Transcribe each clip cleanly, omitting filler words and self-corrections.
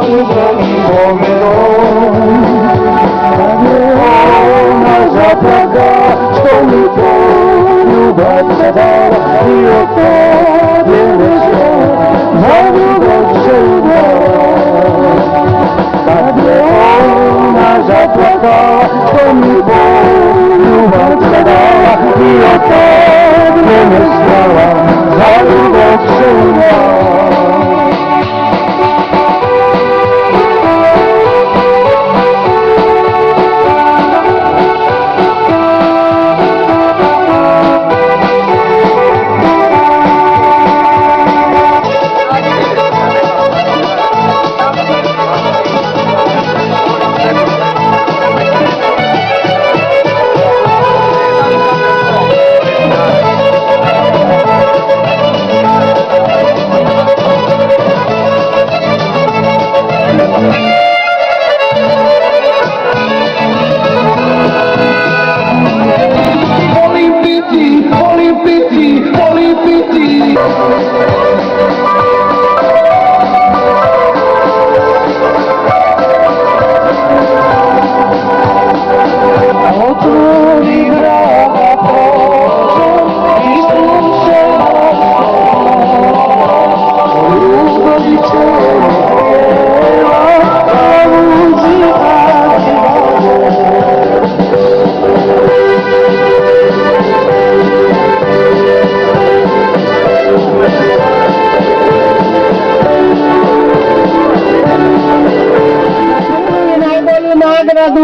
ljubom i pogledom. Kad je ona zaplaka, što mi poljubac zadala, i od tebe nešto za ljubom se udala. Kad je ona zaplaka, što mi poljubac zadala, i od tebe nešto za ljubom se udala.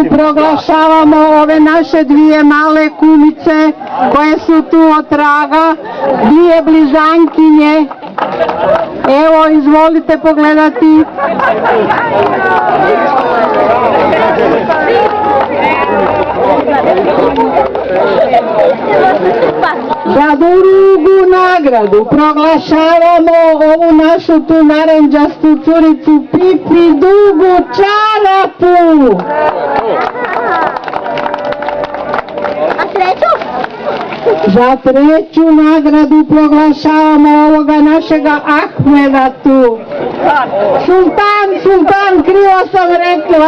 Proglašavamo ove naše dvije male kumice koje su tu od traga, dvije bližankinje. Evo, izvolite pogledati. Za drugu nagradu proglašavamo ovu našu tu naranđastu curicu Pipi Dugu Čarapu. Za treću nagradu proglašavamo ovoga našega Ahmeda tu. Sultan, krivo sam rekla.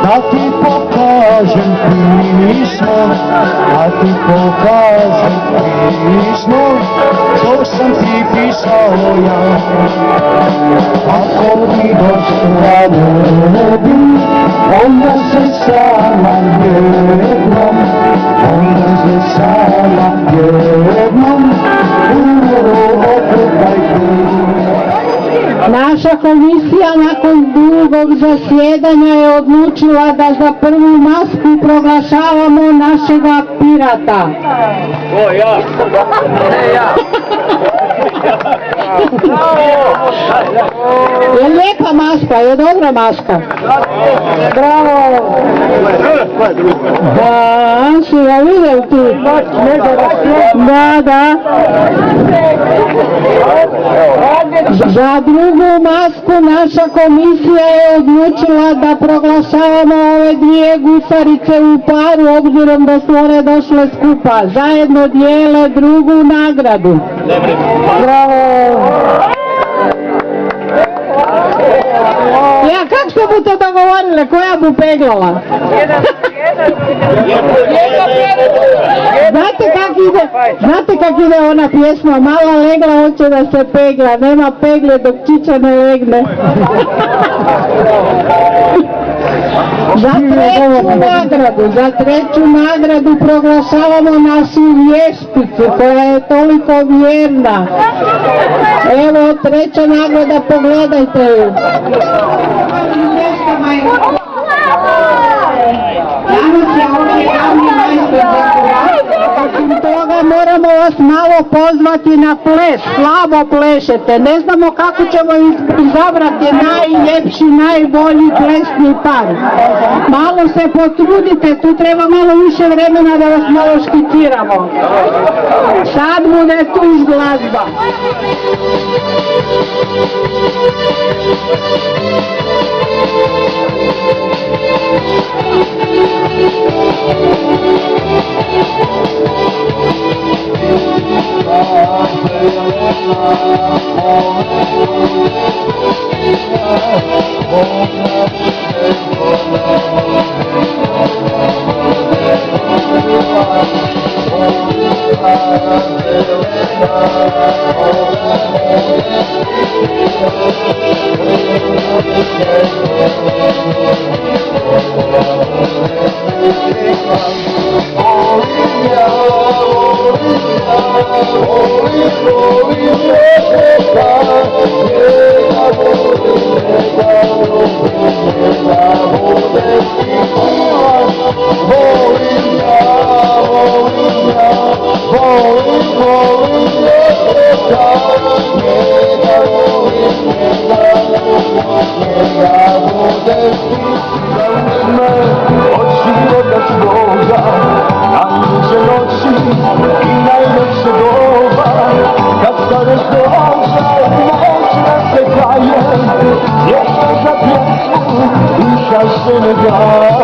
Da ti pokažem pismo, da ti pokažem pismo, što sam ti pisao ja. Ako ti došla nebi, onda se sama jednom, onda se sama jednom, okretaj tu. Naša komisija nakon dugog zasjedanja je odlučila da za prvu masku proglašavamo našega pirata. O, ja! Je lijepa maska, je dobra maska. Bravo. Da, si ga vidio ti? Da. Za drugu masku naša komisija je odlučila da proglašavamo ove dvije gusarice u paru, obzirom da su one došle skupa. Zajedno dijele drugu nagradu. Bravo. Ja, kak ste mu to dogovorile? Koja bu peglala? Znate kak ide ona pjesma? Mala legla hoće da se pegla, nema pegle dok čiča ne legne. Za treću nagradu proglašavamo našu vješticu koja je toliko vjerna. Evo treća nagrada, pogledajte ju. Osim toga moramo vas malo pozvati na ples, slabo plešete, ne znamo kako ćemo izabrati najljepši, najbolji plesni par. Malo se potrudite, tu treba malo više vremena da vas malo škiciramo. Sad bude tu glazba. Senegal.